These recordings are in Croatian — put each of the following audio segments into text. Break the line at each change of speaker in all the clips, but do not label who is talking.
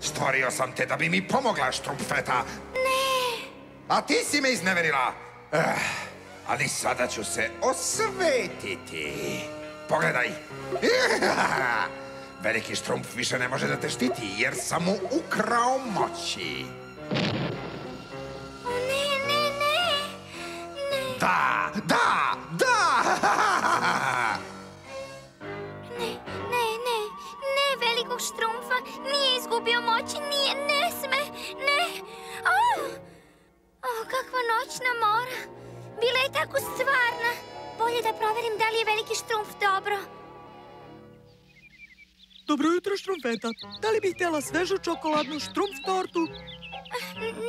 Stvorio sam te da bi mi pomogla, Štrumpfeta.
Ne.
A ti si me izneverila. Ali sada ću se osvetiti. Pogledaj. Veliki Štrumpf više ne može da te štiti, jer sam mu ukrao moći. Da!
Ne, velikog Štrumpfa nije izgubio moći, ne sme, ne. Kakva noćna mora. Bila je tako stvarna. Bolje da proverim da li je veliki Štrumpf dobro.
Dobro jutro, Štrumpfeta. Da li bih htjela svežu čokoladnu Štrumpf tortu?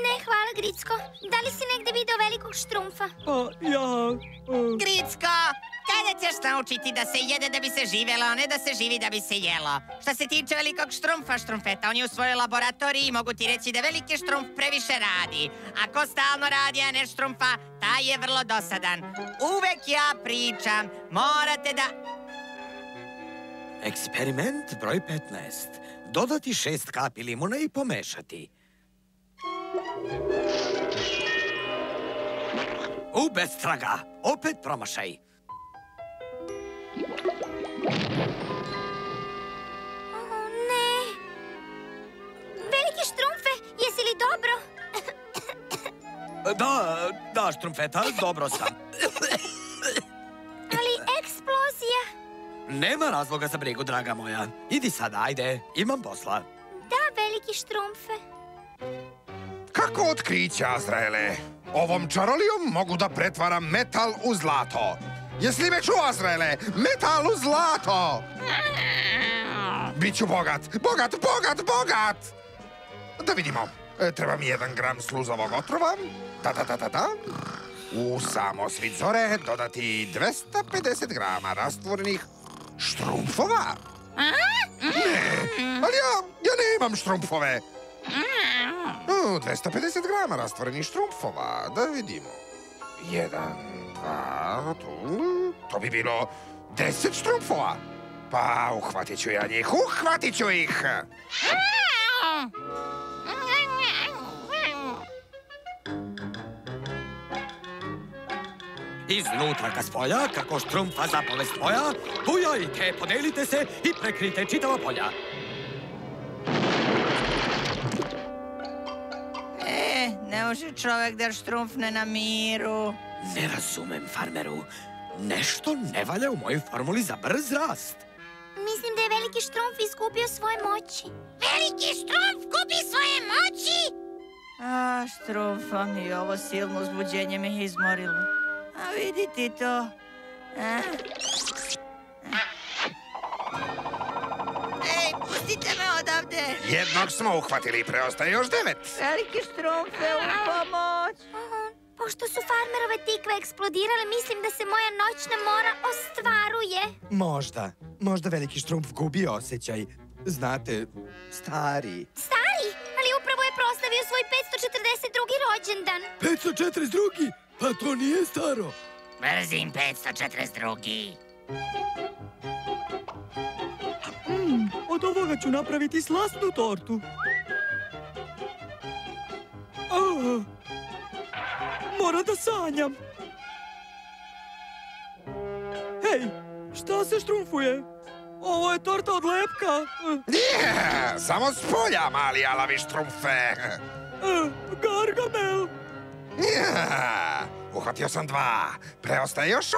Ne, hvala, Gricko. Da li si negde video velikog Štrumpfa?
Pa, ja...
Gricko, kada ćeš naučiti da se jede da bi se živjelo, a ne da se živi da bi se jelo? Što se tiče velikog Štrumpfa, Štrumpfeta, on je u svojoj laboratoriji i mogu ti reći da veliki Štrumpf previše radi. Ako stalno radi, a ne Štrumpfa, taj je vrlo dosadan. Uvek ja pričam, morate da...
Eksperiment broj 15. Dodati 6 kapi limuna i pomešati. Bez traga. Opet promašaj.
Ne. Veliki Štrumpfe, jesi li dobro?
Da, Štrumpfeta, dobro sam.
Ali eksplozija.
Nema razloga za brigu, draga moja. Idi sada, ajde, imam posla.
Da, veliki Štrumpfe.
Kako otkriće, Azraele? Ovom čarolijom mogu da pretvaram metal u zlato. Jesi li me čuo, Azraele? Metal u zlato! Biću bogat! Da vidimo. Treba mi 1 gram sluzovog otrova. U samo svit zore dodati 250 grama rastvorenih štrumpfova. Ne, ali ja nemam štrumpfove. 250 grama rastvorenih štrumpfova, da vidimo. 1, 2, to bi bilo 10 štrumpfova. Pa, uhvatit ću ja njih, uhvatit ću ih!
Iznutra ka spolja, kako Štrumpfa zapovest moja, bujajte, podelite se i prekrite čitava polja.
Ne može čovek da štrumfne na miru.
Ne razumem, farmeru. Nešto ne valja u mojoj formuli za brz rast.
Mislim da je veliki Štrumpf izgubio svoje moći.
Veliki Štrumpf gubi svoje moći? Štrumpfa mi, ovo silno uzbuđenje me je izmorilo. A vidi ti to. Ej, pustite me odavde.
Jednog smo uhvatili, preostaje još 9.
Veliki Štrumpfe, u pomoć.
Pošto su farmerove tikve eksplodirale, mislim da se moja noćna mora ostvaruje.
Možda veliki Štrumpf gubi osjećaj. Znate, stari.
Stari? Ali upravo je proslavio svoj 542. rođendan.
542? Pa to nije staro.
Mrzim 542.
Od ovoga ću napraviti slasnu tortu. Moram da sanjam. Hej, šta se štrumfuje? Ovo je torta od lepka.
Nije, samo s polja, mali alavi Štrumpfe.
Gargamel.
Uhvatio sam 2, preostaje još 8.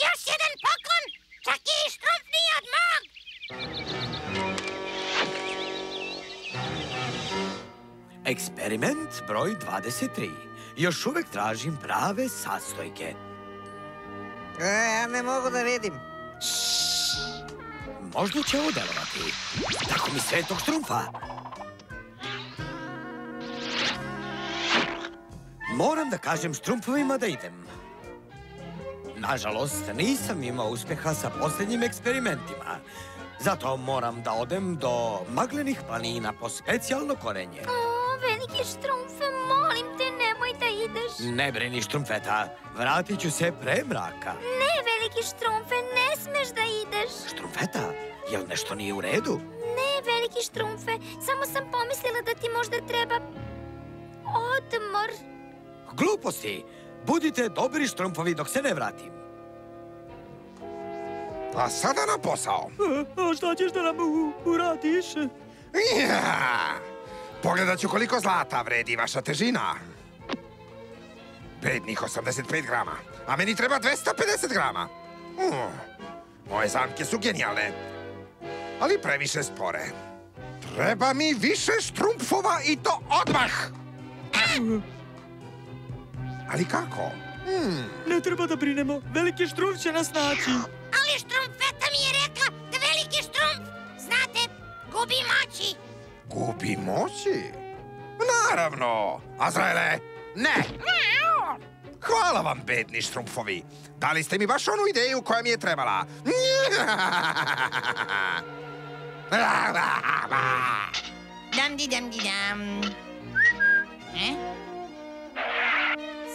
Još jedan poklon, čak i Štrumpf nije od mog.
Eksperiment broj 23. Još uvek tražim prave sastojke.
Ja ne mogu da vidim.
Možda će ovo delovati. Tako mi svetog Štrumpfa. Moram da kažem Štrumpfovima da idem. Nažalost, nisam imao uspeha sa posljednjim eksperimentima. Zato moram da odem do maglenih planina po specijalno korenje.
Veliki Štrumpfe, molim te, nemoj da ideš.
Ne brini, Štrumpfeta, vratit ću se pre mraka.
Ne, veliki Štrumpfe, ne smeš da ideš.
Štrumpfeta, Jel nešto nije u redu?
Ne, veliki štrumfe, samo sam pomislila da ti možda treba odmor.
Gluposti! Budite dobri štrumfovi dok se ne vratim.
A sada na posao.
A šta ćeš da nam uradiš?
Ja! Pogledat ću koliko zlata vredi vaša težina. Bednih 85 grama, a meni treba 250 grama. Moje zamke su genijalne, ali previše spore. Treba mi više štrumfova i to odmah! Ali kako?
Ne treba da brinemo, veliki štrumf će nas naći.
Ali štrumfeta mi je rekla da veliki štrumf, znate, gubi moći.
Gubi moći? Naravno! Azraele, ne! Hvala vam, bedni štrumfovi. Dali ste mi baš onu ideju koja mi je trebala.
Dam.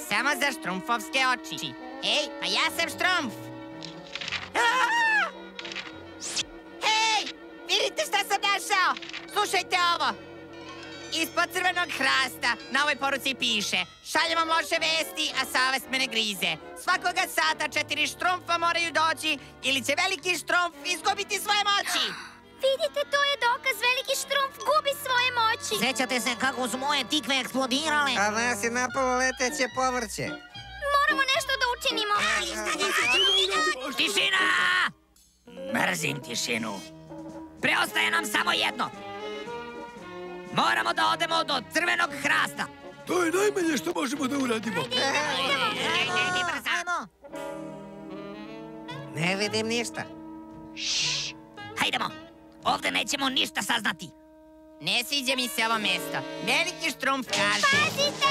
Samo za štrumfovske oči. Ej, pa ja sam štrumf. Hej, vidite šta sam našao? Slušajte ovo. Ispod crvenog hrasta na ovoj poruci piše: šaljem vam loše vesti, a savest me ne grize. Svakoga sata 4 štrumfa moraju doći ili će veliki štrumf izgubiti svoje moći.
Vidite, to je dokaz, veliki štrumf gubi svoje moći.
Sjećate se kako su moje tikve eksplodirale?
A nas je napalo leteće povrće.
Moramo nešto da učinimo.
Tišina! Mrzim tišinu. Preostaje nam samo jedno. Moramo da odemo do crvenog hrasta.
To je najmanje što možemo da uradimo.
Ajmo.
Ne vidim ništa.
Hajdemo. Ovde nećemo ništa saznati.
Ne sviđa mi se ovo mesto. Veliki štrumf kaže...
Pazite!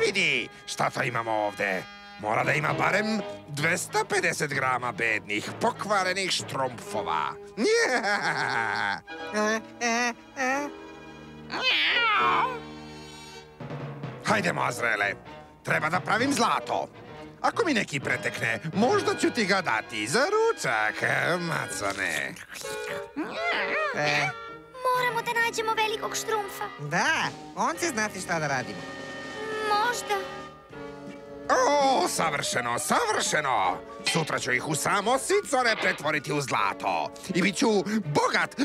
Vidi, šta to imamo ovde? Mora da ima barem 250 grama bednih, pokvarenih štrumfova. Hajdemo, Azraele. Treba da pravim zlato. Ako mi neki pretekne, možda ću ti ga dati za ručak, macone.
Moramo da nađemo velikog štrumfa.
Da, on će znati šta da radimo.
Možda.
O, savršeno! Sutra ću ih u samo sicore pretvoriti u zlato. I bit ću bogat!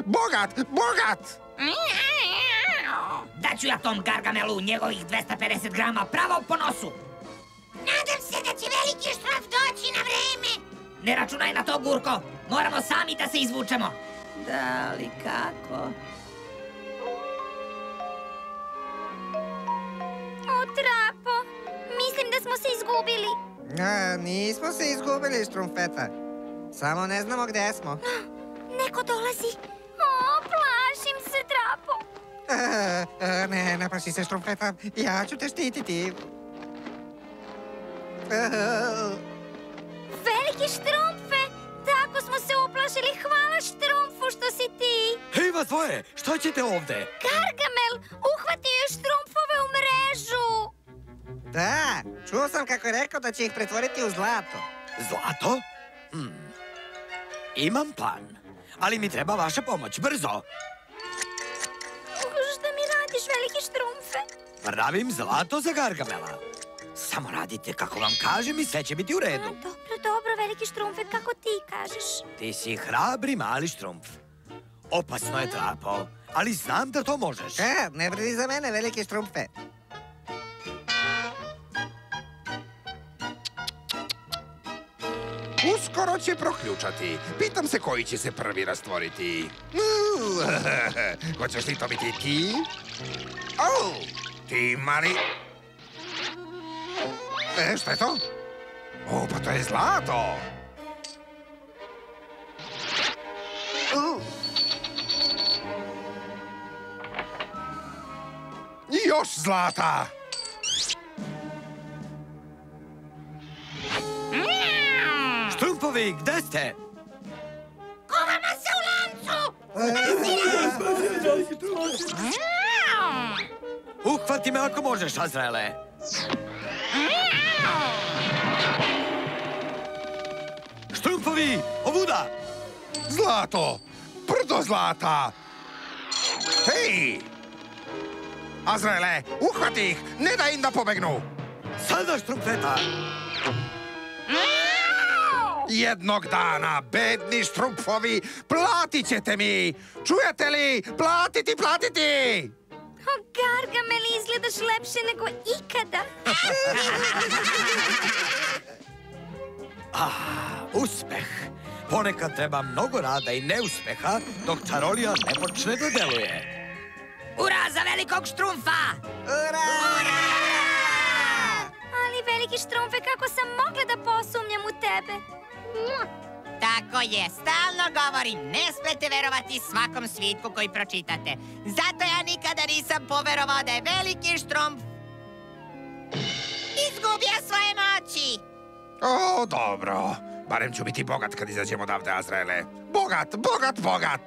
Daću ja tom Gargamelu njegovih 250 grama pravo po nosu.
Nadam se da će veliki štrumf doći na vreme.
Ne računaj na to, Gurko. Moramo sami da se izvučemo. Da li kako?
O, Trapo, mislim da smo se izgubili.
Nismo se izgubili, štrumfeta. Samo ne znamo gde smo.
Neko dolazi. O, plašim se, Trapo.
Ne plaši se, štrumfeta. Ja ću te štititi.
Veliki štrumfe, tako smo se uplašili. Hvala štrumfu što si ti.
Hej, vas dvoje, šta ćete ovde?
Gargamel, uhvatio je štrumfove u mrežu.
Da, čuo sam kako je rekao da će ih pretvoriti u zlato.
Zlato? Imam plan, ali mi treba vaša pomoć, brzo.
Šta mi radiš, veliki štrumfe?
Pravim zlato za Gargamela. Samo radite kako vam kažem i sve će biti u redu.
Dobro, veliki štrumfe, kako ti kažeš.
Ti si hrabri mali štrumf. Opasno je, Trapo, ali znam da to možeš.
Ne brini za mene, veliki štrumfe.
Uskoro će proključati. Pitam se koji će se prvi rastvoriti. Hoćeš li to biti ti? O, ti mali... Šta je to? O, pa to je zlato! Još zlata!
Štrumfovi, gde ste?
Kovamo se u lancu!
Uhvati me ako možeš, Azraele. Štrumfovi, ovuda!
Zlato! Brdo zlata! Hej! Azraele, uhvati ih! Ne daj im da pobegnu!
Sada, Štrumfeta!
Jednog dana, bedni štrumfovi, platit ćete mi! Čujete li? Platiti, platiti!
O, Gargamel, izgledaš lepše nego ikada.
Uspeh! Ponekad treba mnogo rada i neuspeha dok čarolija ne počne da deluje.
Ura za velikog štrumfa!
Ali, veliki štrumfe, kako sam mogla da posumnjam u tebe?
Tako je, stalno govorim, ne smete verovati svakom svitku koji pročitate. Zato ja nikada nisam poverovao da je veliki štrumf izgubio svoje moći.
O, dobro. Barem ću biti bogat kad izađemo odavde, Azraele. Bogat, bogat, bogat!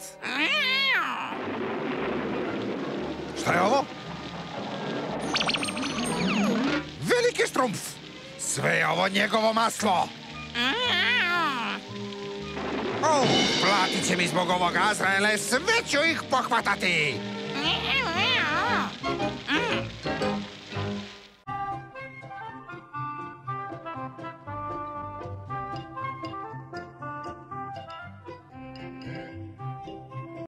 Šta je ovo? Veliki štrumf! Sve je ovo njegovo maslo! O, platit će mi zbog ovoga, Azraele, sve ću ih pohvatati!